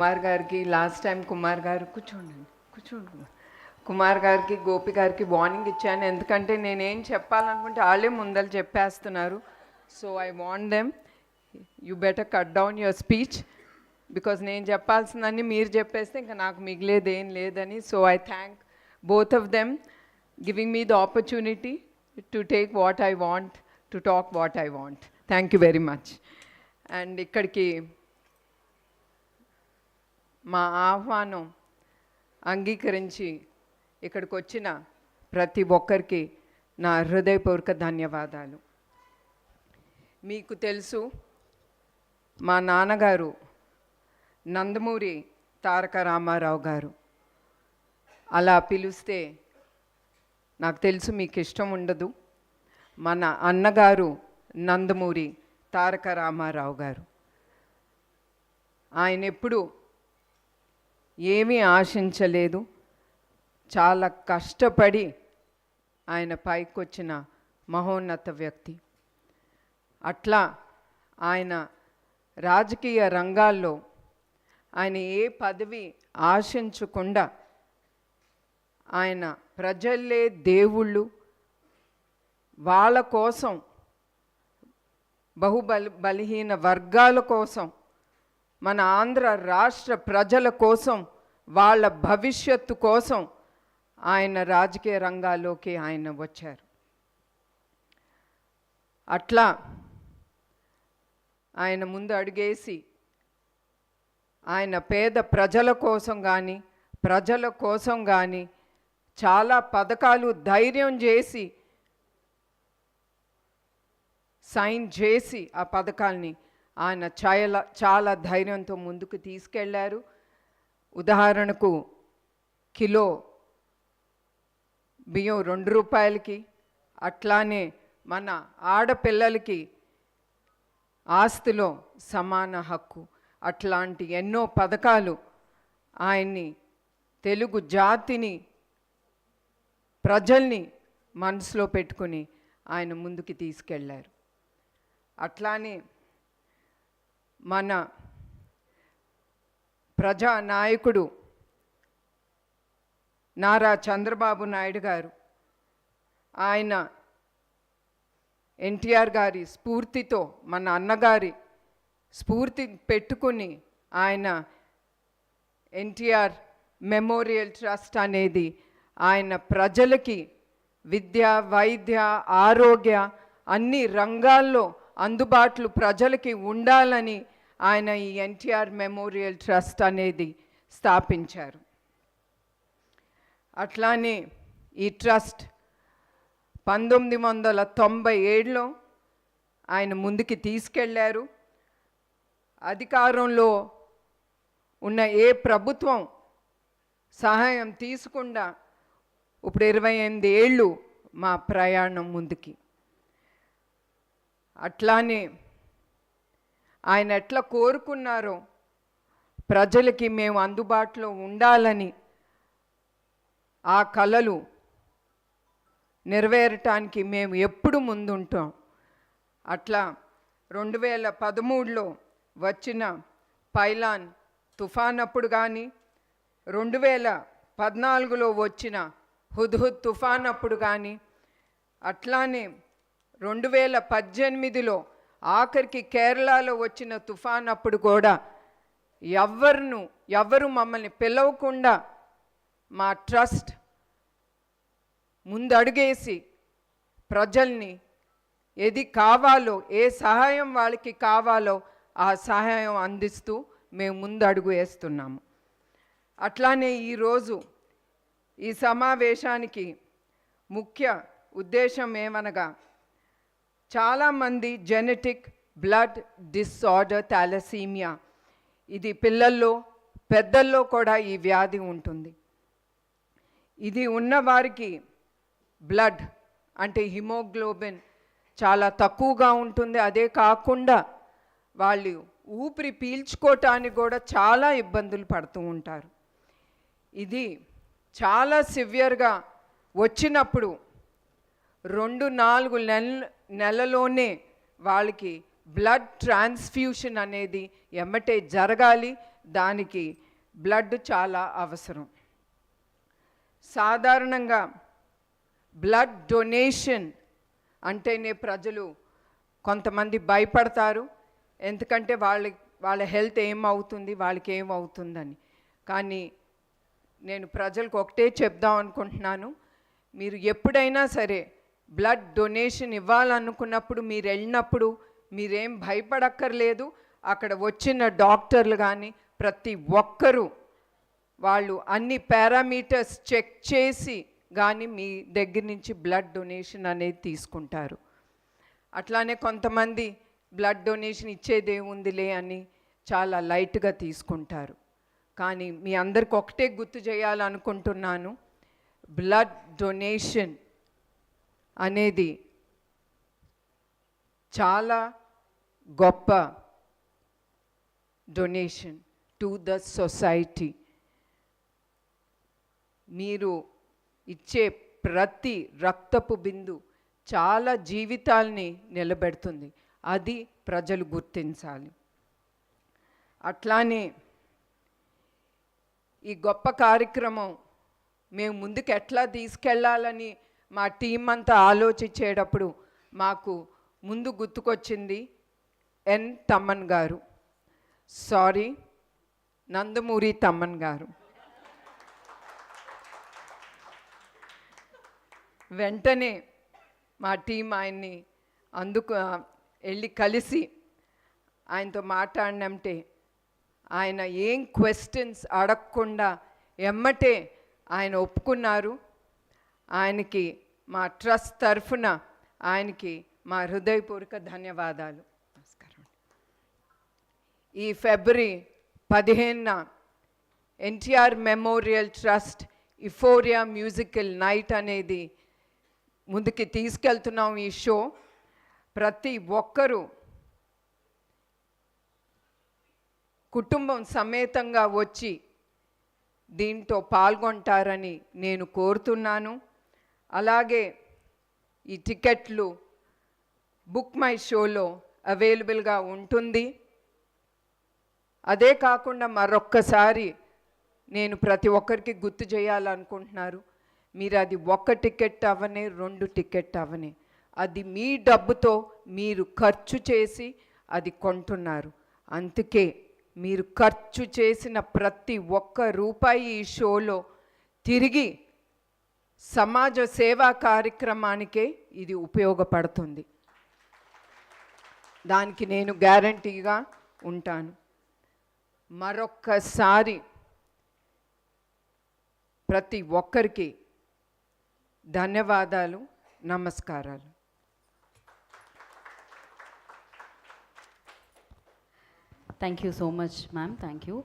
కుమార్ గారికి last time Kumar గారు కూర్చోండి కుమార్ గారికి గోపి గారికి వార్నింగ్ ఇచ్చాను. ఎందుకంటే నేనేం చెప్పాలనుకుంటే వాళ్ళే ముందర చెప్పేస్తున్నారు. So I want them you better cut down your speech because నేను చెప్పాల్సిందని మీరు చెప్పేస్తే ఇంకా నాకు మిగిలేది ఏం లేదని. So I thank both of them giving me the opportunity to take what I want, to talk what I want. Thank you very much. And ఇక్కడికి మా ఆహ్వానం అంగీకరించి ఇక్కడికి వచ్చిన ప్రతి ఒక్కరికి నా హృదయపూర్వక ధన్యవాదాలు. మీకు తెలుసు, మా నాన్నగారు నందమూరి తారక రామారావు గారు. అలా పిలిస్తే నాకు తెలుసు మీకు ఇష్టం ఉండదు. మన అన్నగారు నందమూరి తారక రామారావు గారు. ఆయన ఎప్పుడు ఏమీ ఆశించలేదు, చాలా కష్టపడి ఆయన పైకి వచ్చిన మహోన్నత వ్యక్తి. అట్లా ఆయన రాజకీయ రంగాల్లో ఆయన ఏ పదవి ఆశించకుండా ఆయన ప్రజలే దేవుళ్ళు, వాళ్ళ కోసం, బలహీన వర్గాల కోసం, మన ఆంధ్ర రాష్ట్ర ప్రజల కోసం, వాళ్ళ భవిష్యత్తు కోసం ఆయన రాజకీయ రంగాల్లోకి ఆయన వచ్చారు. అట్లా ఆయన ముందు అడుగేసి ఆయన పేద ప్రజల కోసం కానీ, ప్రజల కోసం కానీ చాలా పథకాలు ధైర్యం చేసి సైన్ చేసి ఆ పథకాల్ని ఆయన చాలా ధైర్యంతో ముందుకు తీసుకెళ్లారు. ఉదాహరణకు కిలో బియ్యం 2 రూపాయలకి, అట్లానే మన ఆడపిల్లలకి ఆస్తిలో సమాన హక్కు, అట్లాంటి ఎన్నో పథకాలు ఆయన్ని, తెలుగు జాతిని, ప్రజల్ని మనసులో పెట్టుకుని ఆయన ముందుకు తీసుకెళ్లారు. అట్లానే మన ప్రజానాయకుడు నారా చంద్రబాబు నాయుడు గారు, ఆయన ఎన్టీఆర్ గారి స్ఫూర్తితో, మన అన్నగారి స్ఫూర్తి పెట్టుకుని ఆయన ఎన్టీఆర్ మెమోరియల్ ట్రస్ట్ అనేది ఆయన ప్రజలకి విద్య, వైద్య, ఆరోగ్య అన్ని రంగాల్లో అందుబాటులో ప్రజలకి ఉండాలని ఆయన ఈ ఎన్టీఆర్ మెమోరియల్ ట్రస్ట్ అనేది స్థాపించారు. అట్లానే ఈ ట్రస్ట్ 1997లో ఆయన ముందుకి తీసుకెళ్లారు. అధికారంలో ఉన్న ఏ ప్రభుత్వం సహాయం తీసుకుండా ఇప్పుడు 28 ఏళ్ళు మా ప్రయాణం ముందుకి. అట్లానే ఆయన ఎట్లా కోరుకున్నారో ప్రజలకి మేము అందుబాటులో ఉండాలని, ఆ కలలు నెరవేరటానికి మేము ఎప్పుడు ముందుంటాం. అట్లా 2013లో వచ్చిన పైలాన్ తుఫాన్ అప్పుడు కానీ, 2014లో వచ్చిన హుద్హుద్ తుఫాన్ అప్పుడు కానీ, అట్లానే 2018లో ఆఖరికి కేరళలో వచ్చిన తుఫాన్ అప్పుడు కూడా ఎవరు మమ్మల్ని పిలవకుండా మా ట్రస్ట్ ముందడుగేసి ప్రజల్ని ఏది కావాలో, ఏ సహాయం వాళ్ళకి కావాలో ఆ సహాయం అందిస్తూ మేము ముందు అడుగు వేస్తున్నాము. అట్లానే ఈరోజు ఈ సమావేశానికి ముఖ్య ఉద్దేశం ఏమనగా, చాలామంది జెనెటిక్ బ్లడ్ డిసార్డర్ థాలసీమియా, ఇది పిల్లల్లో పెద్దల్లో కూడా ఈ వ్యాధి ఉంటుంది. ఇది ఉన్నవారికి బ్లడ్ అంటే హిమోగ్లోబిన్ చాలా తక్కువగా ఉంటుంది. అదే కాకుండా వాళ్ళు ఊపిరి పీల్చుకోవటానికి కూడా చాలా ఇబ్బందులు పడుతూ ఉంటారు. ఇది చాలా సివియర్గా వచ్చినప్పుడు 2-4 నెలలోనే వాళ్ళకి బ్లడ్ ట్రాన్స్ఫ్యూషన్ అనేది ఎమ్మటే జరగాలి. దానికి బ్లడ్ చాలా అవసరం. సాధారణంగా బ్లడ్ డొనేషన్ అంటేనే ప్రజలు కొంతమంది భయపడతారు, ఎందుకంటే వాళ్ళ హెల్త్ ఏమవుతుంది, వాళ్ళకి ఏమవుతుందని. కానీ నేను ప్రజలకు ఒకటే చెప్దాం అనుకుంటున్నాను, మీరు ఎప్పుడైనా సరే బ్లడ్ డొనేషన్ ఇవ్వాలనుకున్నప్పుడు మీరు వెళ్ళినప్పుడు మీరేం భయపడక్కర్లేదు. అక్కడ వచ్చిన డాక్టర్లు కానీ ప్రతి ఒక్కరూ వాళ్ళు అన్ని పారామీటర్స్ చెక్ చేసి కానీ మీ దగ్గర నుంచి బ్లడ్ డొనేషన్ అనేది తీసుకుంటారు. అట్లానే కొంతమంది బ్లడ్ డొనేషన్ ఇచ్చేదేముందిలే అని చాలా లైట్గా తీసుకుంటారు. కానీ మీ అందరికి ఒకటే గుర్తు చేయాలనుకుంటున్నాను, బ్లడ్ డొనేషన్ అనేది చాలా గొప్ప డొనేషన్ టు ద సొసైటీ. మీరు ఇచ్చే ప్రతి రక్తపు బిందు చాలా జీవితాల్ని నిలబెడుతుంది, అది ప్రజలు గుర్తించాలి. అట్లానే ఈ గొప్ప కార్యక్రమం మేము ముందుకు ఎట్లా తీసుకెళ్ళాలని మా టీం అంతా ఆలోచించేటప్పుడు మాకు ముందు గుర్తుకొచ్చింది ఎన్ తమ్మన్ గారు, సారీ నందమూరి తమ్మన్ గారు. వెంటనే మా టీం ఆయన్ని వెళ్ళి కలిసి ఆయనతో మాట్లాడినంటే ఆయన ఏం క్వశ్చన్స్ అడగకుండా ఎమ్మటే ఆయన ఒప్పుకున్నారు. ఆయనకి మా ట్రస్ట్ తరఫున ఆయనకి మా హృదయపూర్వక ధన్యవాదాలు. నమస్కారం. ఈ ఫిబ్రవరి 15న NTR memorial trust euphoria musical night అనేది ముందుకి తీసుకెళ్తున్నాం. ఈ షో ప్రతి ఒక్కరూ కుటుంబం సమేతంగా వచ్చి దీంతో పాల్గొంటారని నేను కోరుతున్నాను. అలాగే ఈ టికెట్లు బుక్ మై షోలో అవైలబుల్గా ఉంటుంది. అదే కాకుండా మరొక్కసారి నేను ప్రతి ఒక్కరికి గుర్తు చేయాలనుకుంటున్నారు, మీరు అది 1 టికెట్ అవనే 2 టికెట్ అవనే అది మీ డబ్బుతో మీరు ఖర్చు చేసి అది కొంటున్నారు. అందుకే మీరు ఖర్చు చేసిన ప్రతి ఒక్క రూపాయి ఈ షోలో తిరిగి సమాజ సేవా కార్యక్రమానికే ఇది ఉపయోగపడుతుంది. దానికి నేను గ్యారంటీగా ఉంటాను. మరొక్కసారి ప్రతి ఒక్కరికి ధన్యవాదాలు, నమస్కారాలు. Thank you so much, ma'am. Thank you.